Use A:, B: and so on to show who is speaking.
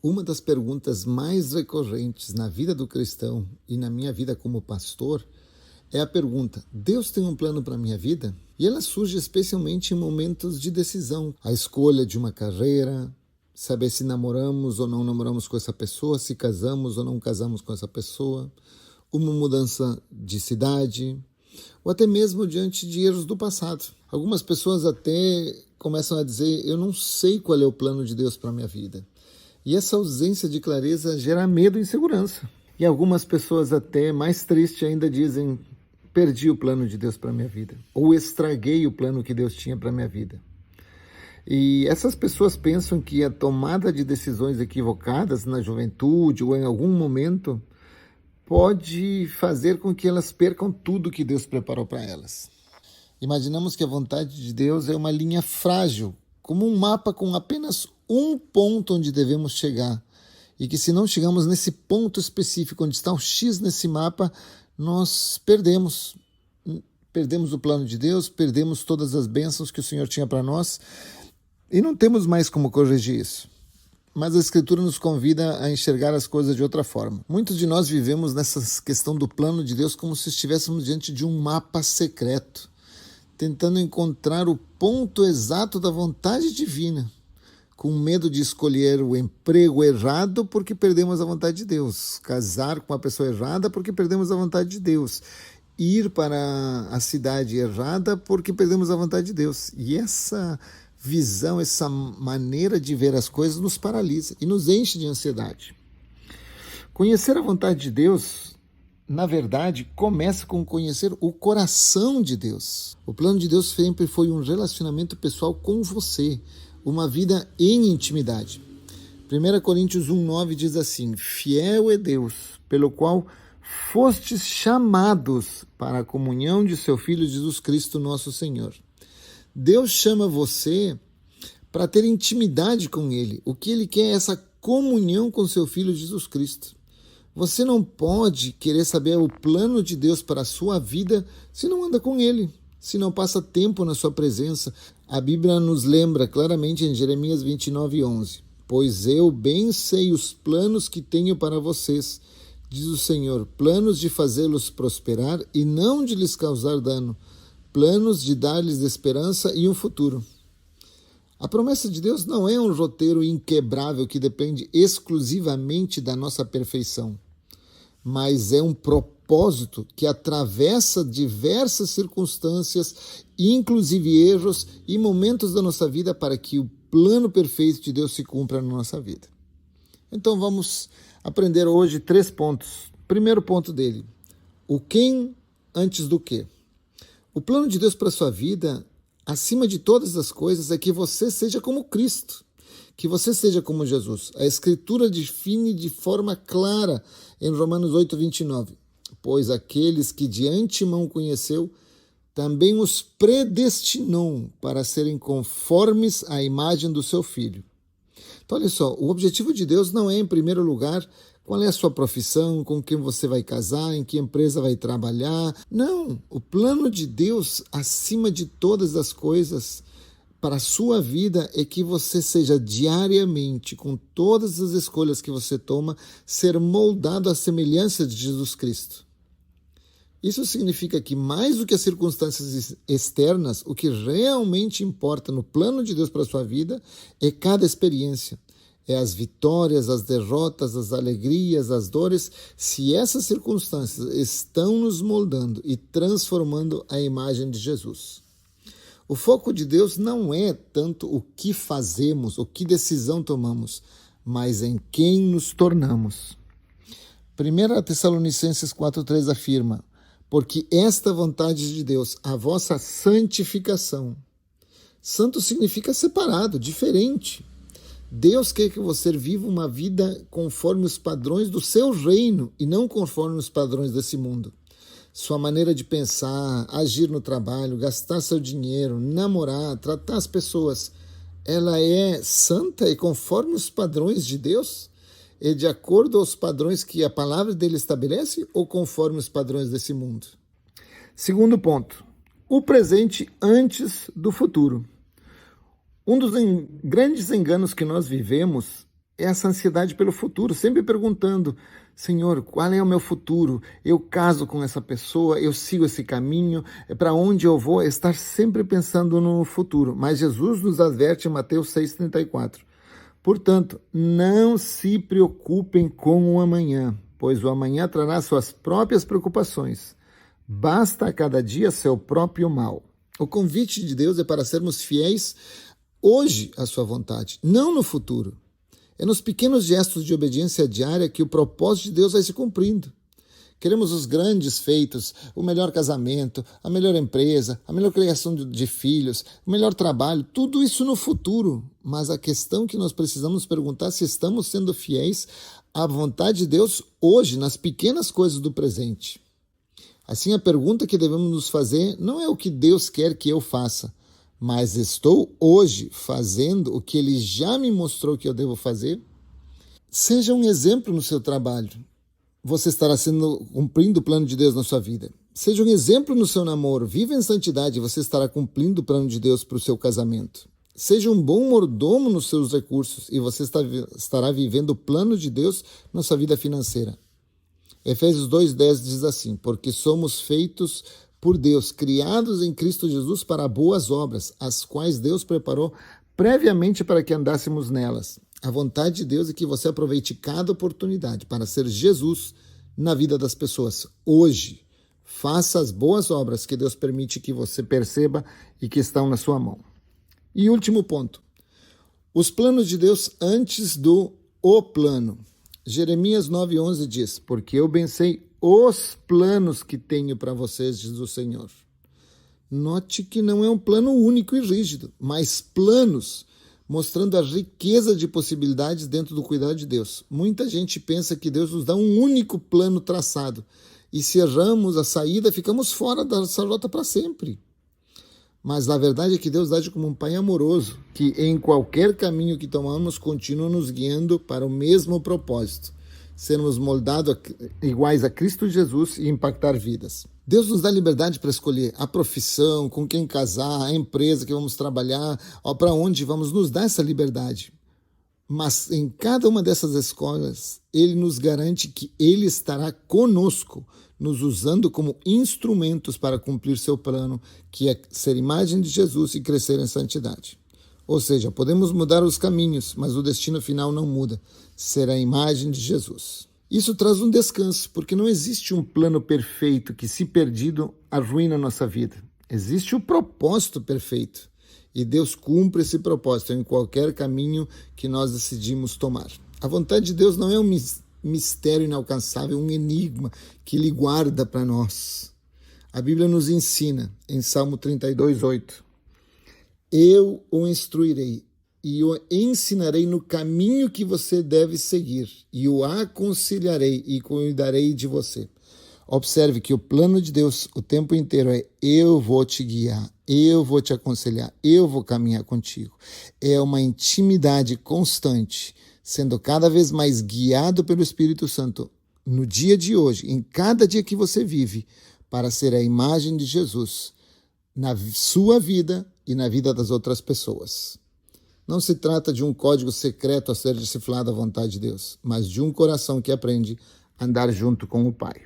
A: Uma das perguntas mais recorrentes na vida do cristão e na minha vida como pastor é a pergunta: Deus tem um plano para a minha vida? E ela surge especialmente em momentos de decisão. A escolha de uma carreira, saber se namoramos ou não namoramos com essa pessoa, se casamos ou não casamos com essa pessoa, uma mudança de cidade, ou até mesmo diante de erros do passado. Algumas pessoas até começam a dizer: eu não sei qual é o plano de Deus para a minha vida. E essa ausência de clareza gera medo e insegurança. E algumas pessoas até, mais triste ainda, dizem: perdi o plano de Deus para a minha vida. Ou estraguei o plano que Deus tinha para a minha vida. E essas pessoas pensam que a tomada de decisões equivocadas na juventude ou em algum momento pode fazer com que elas percam tudo que Deus preparou para elas. Imaginamos que a vontade de Deus é uma linha frágil, como um mapa com apenas um ponto onde devemos chegar. E que se não chegamos nesse ponto específico, onde está o X nesse mapa, nós perdemos. Perdemos o plano de Deus, perdemos todas as bênçãos que o Senhor tinha para nós e não temos mais como corrigir isso. Mas a Escritura nos convida a enxergar as coisas de outra forma. Muitos de nós vivemos nessa questão do plano de Deus como se estivéssemos diante de um mapa secreto, tentando encontrar o ponto exato da vontade divina, com medo de escolher o emprego errado porque perdemos a vontade de Deus, casar com a pessoa errada porque perdemos a vontade de Deus, ir para a cidade errada porque perdemos a vontade de Deus. E essa visão, essa maneira de ver as coisas nos paralisa e nos enche de ansiedade. Conhecer a vontade de Deus, na verdade, começa com conhecer o coração de Deus. O plano de Deus sempre foi um relacionamento pessoal com você, uma vida em intimidade. 1 Coríntios 1,9 diz assim: fiel é Deus, pelo qual fostes chamados para a comunhão de seu Filho Jesus Cristo, nosso Senhor. Deus chama você para ter intimidade com Ele. O que Ele quer é essa comunhão com seu Filho Jesus Cristo. Você não pode querer saber o plano de Deus para a sua vida se não anda com Ele, se não passa tempo na sua presença. A Bíblia nos lembra claramente em Jeremias 29:11: pois eu bem sei os planos que tenho para vocês, diz o Senhor, planos de fazê-los prosperar e não de lhes causar dano, planos de dar-lhes esperança e um futuro. A promessa de Deus não é um roteiro inquebrável que depende exclusivamente da nossa perfeição, mas é um propósito que atravessa diversas circunstâncias, inclusive erros e momentos da nossa vida, para que o plano perfeito de Deus se cumpra na nossa vida. Então vamos aprender hoje 3 pontos. Primeiro ponto dele: o quem antes do que. O plano de Deus para a sua vida, acima de todas as coisas, é que você seja como Cristo, que você seja como Jesus. A Escritura define de forma clara em Romanos 8:29, pois aqueles que de antemão conheceu, também os predestinou para serem conformes à imagem do seu Filho. Então, olha só, o objetivo de Deus não é, em primeiro lugar, qual é a sua profissão, com quem você vai casar, em que empresa vai trabalhar. Não, o plano de Deus, acima de todas as coisas, para a sua vida, é que você seja diariamente, com todas as escolhas que você toma, ser moldado à semelhança de Jesus Cristo. Isso significa que, mais do que as circunstâncias externas, o que realmente importa no plano de Deus para a sua vida é cada experiência. É as vitórias, as derrotas, as alegrias, as dores, se essas circunstâncias estão nos moldando e transformando a imagem de Jesus. O foco de Deus não é tanto o que fazemos, o que decisão tomamos, mas em quem nos tornamos. 1 Tessalonicenses 4,3 afirma: porque esta vontade de Deus, a vossa santificação. Santo significa separado, diferente. Deus quer que você viva uma vida conforme os padrões do seu reino e não conforme os padrões desse mundo. Sua maneira de pensar, agir no trabalho, gastar seu dinheiro, namorar, tratar as pessoas, ela é santa e conforme os padrões de Deus? É de acordo aos padrões que a palavra dele estabelece ou conforme os padrões desse mundo? Segundo ponto: o presente antes do futuro. Um dos grandes enganos que nós vivemos essa ansiedade pelo futuro, sempre perguntando: Senhor, qual é o meu futuro? Eu caso com essa pessoa, eu sigo esse caminho, para onde eu vou? Estar sempre pensando no futuro. Mas Jesus nos adverte em Mateus 6,34. Portanto, não se preocupem com o amanhã, pois o amanhã trará suas próprias preocupações. Basta a cada dia seu próprio mal. O convite de Deus é para sermos fiéis hoje à sua vontade, não no futuro. É nos pequenos gestos de obediência diária que o propósito de Deus vai se cumprindo. Queremos os grandes feitos, o melhor casamento, a melhor empresa, a melhor criação de filhos, o melhor trabalho, tudo isso no futuro. Mas a questão que nós precisamos perguntar é se estamos sendo fiéis à vontade de Deus hoje, nas pequenas coisas do presente. Assim, a pergunta que devemos nos fazer não é o que Deus quer que eu faça, mas estou hoje fazendo o que Ele já me mostrou que eu devo fazer? Seja um exemplo no seu trabalho. Você estará cumprindo o plano de Deus na sua vida. Seja um exemplo no seu namoro. Viva em santidade, você estará cumprindo o plano de Deus para o seu casamento. Seja um bom mordomo nos seus recursos e você estará vivendo o plano de Deus na sua vida financeira. Efésios 2,10 diz assim: porque somos feitos por Deus, criados em Cristo Jesus para boas obras, as quais Deus preparou previamente para que andássemos nelas. A vontade de Deus é que você aproveite cada oportunidade para ser Jesus na vida das pessoas. Hoje, faça as boas obras que Deus permite que você perceba e que estão na sua mão. E último ponto, os planos de Deus antes do plano. Jeremias 9,11 diz: porque eu bem sei os planos que tenho para vocês, diz o Senhor. Note que não é um plano único e rígido, mas planos mostrando a riqueza de possibilidades dentro do cuidado de Deus. Muita gente pensa que Deus nos dá um único plano traçado, e se erramos a saída, ficamos fora dessa rota para sempre. Mas a verdade é que Deus age como um Pai amoroso, que em qualquer caminho que tomamos, continua nos guiando para o mesmo propósito: sermos moldados iguais a Cristo Jesus e impactar vidas. Deus nos dá liberdade para escolher a profissão, com quem casar, a empresa que vamos trabalhar, para onde vamos, nos dá essa liberdade. Mas em cada uma dessas escolhas, Ele nos garante que Ele estará conosco, nos usando como instrumentos para cumprir seu plano, que é ser imagem de Jesus e crescer em santidade. Ou seja, podemos mudar os caminhos, mas o destino final não muda, ser a imagem de Jesus. Isso traz um descanso, porque não existe um plano perfeito que, se perdido, arruina a nossa vida. Existe o propósito perfeito, e Deus cumpre esse propósito em qualquer caminho que nós decidimos tomar. A vontade de Deus não é um mistério inalcançável, um enigma que Ele guarda para nós. A Bíblia nos ensina, em Salmo 32,8, eu o instruirei e o ensinarei no caminho que você deve seguir, e o aconselharei e cuidarei de você. Observe que o plano de Deus o tempo inteiro é: eu vou te guiar, eu vou te aconselhar, eu vou caminhar contigo. É uma intimidade constante, sendo cada vez mais guiado pelo Espírito Santo no dia de hoje, em cada dia que você vive, para ser a imagem de Jesus na sua vida e na vida das outras pessoas. Não se trata de um código secreto a ser decifrado à vontade de Deus, mas de um coração que aprende a andar junto com o Pai.